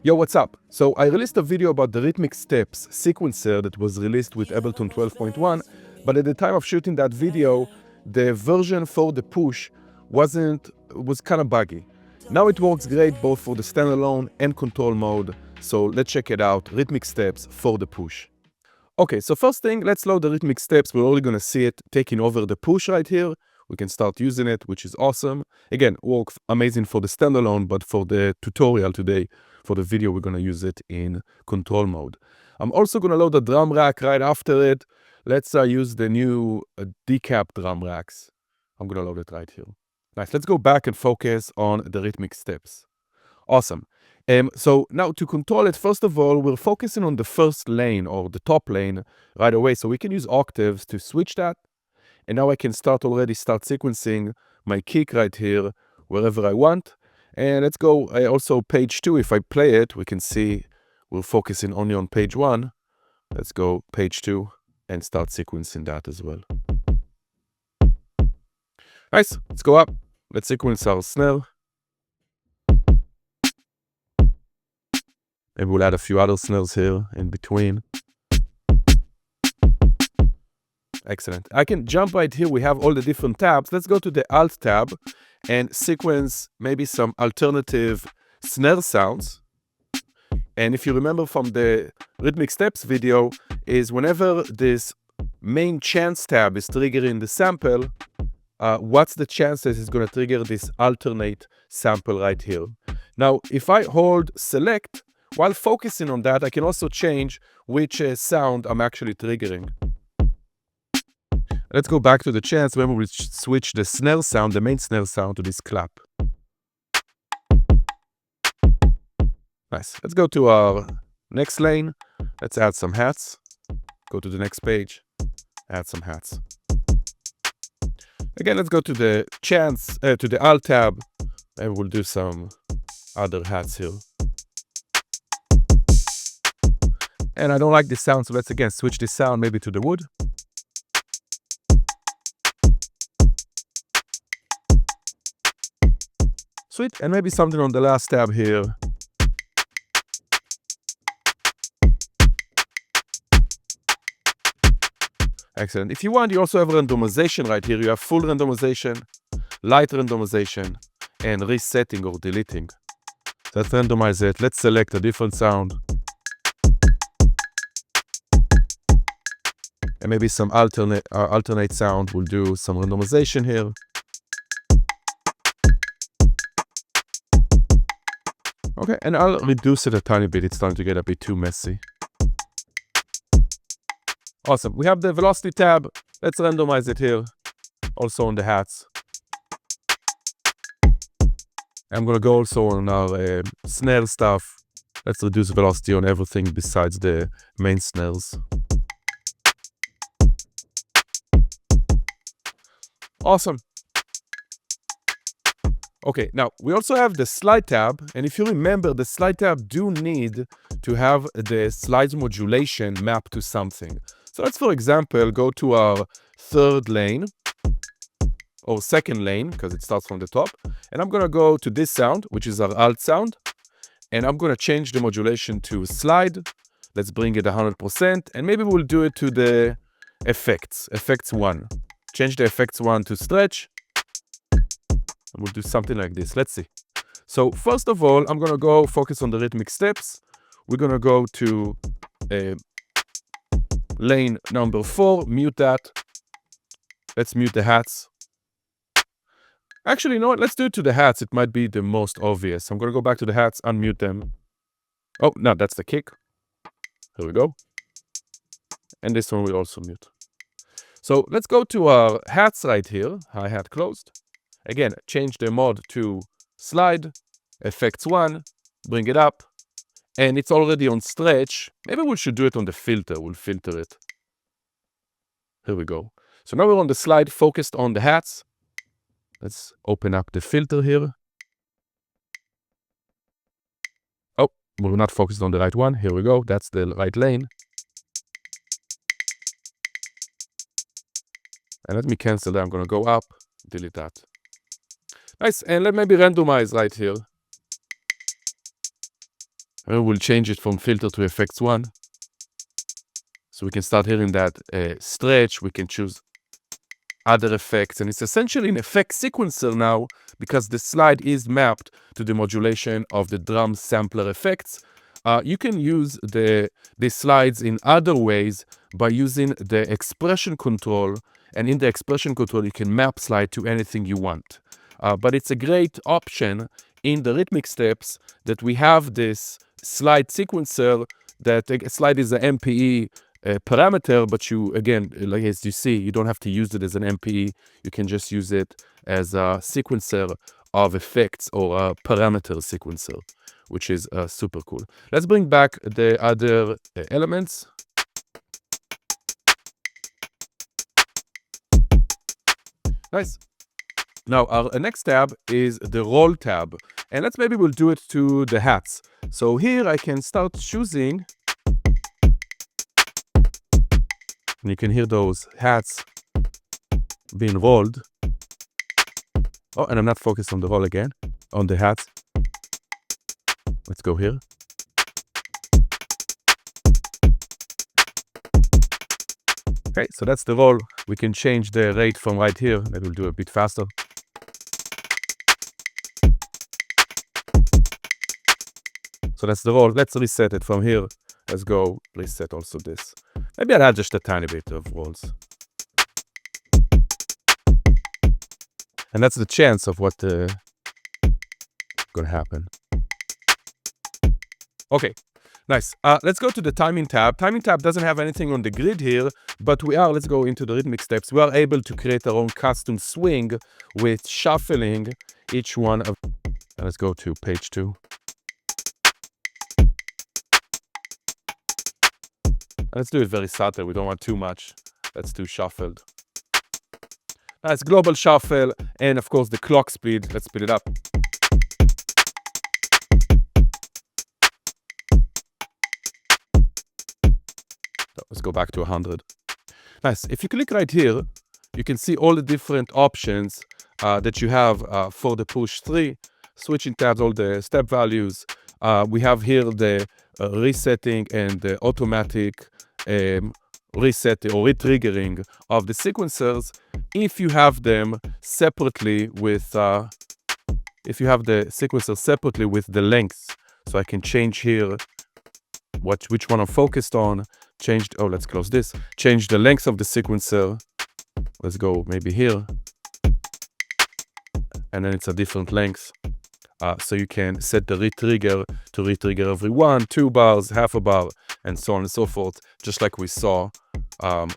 Yo, what's up? So I released a video about the Rhythmic Steps sequencer that was released with Ableton 12.1, but at the time of shooting that video, the version for the push was kind of buggy. Now it works great both for the standalone and control mode, so let's check it out, Rhythmic Steps for the push. Okay, so first thing, let's load the Rhythmic Steps. We're already gonna see it taking over the push right here. We can start using it, which is awesome. Again, works amazing for the standalone, but for the tutorial today, for the video, we're gonna use it in control mode. I'm also gonna load the drum rack right after it. Let's use the new decap drum racks. I'm gonna load it right here. Nice, let's go back and focus on the Rhythmic Steps. Awesome. So now to control it, first of all, we're focusing on the first lane or the top lane right away. So we can use octaves to switch that. And now I can start sequencing my kick right here wherever I want. And let's go also page 2. If I play it, we can see we're focusing only on page 1. Let's go page 2 and start sequencing that as well. Nice. Let's go up. Let's sequence our snare. Maybe we'll add a few other snares here in between. Excellent. I can jump right here. We have all the different tabs. Let's go to the Alt tab and sequence maybe some alternative snare sounds. And if you remember from the Rhythmic Steps video, is whenever this main chance tab is triggering the sample, what's the chances it's going to trigger this alternate sample right here. Now, if I hold select, while focusing on that, I can also change which sound I'm actually triggering. Let's go back to the chance when we switch the snare sound, the main snare sound, to this clap. Nice. Let's go to our next lane. Let's add some hats. Go to the next page. Add some hats. Again, let's go to the chance, to the Alt tab, and we'll do some other hats here. And I don't like this sound, so let's again switch this sound maybe to the wood. Sweet, and maybe something on the last tab here. Excellent. If you want, you also have randomization right here. You have full randomization, light randomization, and resetting or deleting. Let's randomize it. Let's select a different sound. And maybe some alternate sound. We'll do some randomization here. Okay, and I'll reduce it a tiny bit. It's starting to get a bit too messy. Awesome. We have the velocity tab. Let's randomize it here. Also on the hats. I'm going to go also on our snare stuff. Let's reduce velocity on everything besides the main snares. Awesome. Okay, now we also have the slide tab, and if you remember, the slide tab do need to have the slides modulation mapped to something. So let's, for example, go to our third lane, or second lane, because it starts from the top, and I'm gonna go to this sound, which is our Alt sound, and I'm gonna change the modulation to slide. Let's bring it 100%, and maybe we'll do it to the effects 1. Change the effects 1 to stretch. We'll do something like this. Let's see. So first of all, I'm going to go focus on the Rhythmic Steps. We're going to go to lane number 4, mute that. Let's mute the hats. Actually, you know what? Let's do it to the hats. It might be the most obvious. I'm going to go back to the hats, unmute them. Oh, no, that's the kick. Here we go. And this one we'll also mute. So let's go to our hats right here. Hi-hat closed. Again, change the mode to slide, effects 1, bring it up, and it's already on stretch. Maybe we should do it on the filter. We'll filter it. Here we go. So now we're on the slide, focused on the hats. Let's open up the filter here. Oh, we're not focused on the right one. Here we go. That's the right lane. And let me cancel that. I'm going to go up, delete that. Nice, and let maybe randomize right here. And we'll change it from filter to effects 1. So we can start hearing that stretch. We can choose other effects. And it's essentially an effect sequencer now because the slide is mapped to the modulation of the drum sampler effects. You can use the slides in other ways by using the expression control. And in the expression control, you can map slide to anything you want. But it's a great option in the rhythmic steps that we have this slide sequencer. That a slide is an MPE parameter, but you, again, like as you see, you don't have to use it as an MPE. You can just use it as a sequencer of effects or a parameter sequencer, which is super cool. Let's bring back the other elements. Nice. Now, our next tab is the roll tab. And maybe we'll do it to the hats. So here I can start choosing. And you can hear those hats being rolled. Oh, and I'm not focused on the roll again, on the hats. Let's go here. Okay, so that's the roll. We can change the rate from right here. That will do a bit faster. So that's the roll. Let's reset it from here. Let's go reset also this. Maybe I'll add just a tiny bit of rolls. And that's the chance of what gonna happen. Okay, nice. Let's go to the timing tab. Timing tab doesn't have anything on the grid here, but let's go into the rhythmic steps. We are able to create our own custom swing with shuffling each one of. Let's go to page 2. Let's do it very subtle. We don't want too much. Let's do shuffled. Nice global shuffle, and of course the clock speed. Let's speed it up. Let's go back to 100. Nice. If you click right here, you can see all the different options that you have for the push 3. Switching tabs, all the step values. We have here the resetting and the automatic reset or retriggering of the sequencers. If you have them separately with, if you have the sequencer separately with the lengths, so I can change here which one I'm focused on. Let's close this. Change the length of the sequencer. Let's go maybe here. And then it's a different length. So you can set the retrigger to retrigger every 1, 2 bars, half a bar, and so on and so forth, just like we saw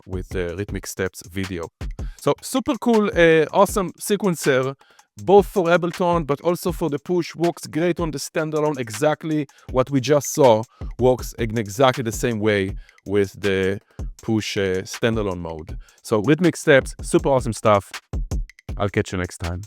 with the Rhythmic Steps video. So super cool, awesome sequencer, both for Ableton, but also for the push. Works great on the standalone. Exactly what we just saw works in exactly the same way with the push standalone mode. So Rhythmic Steps, super awesome stuff. I'll catch you next time.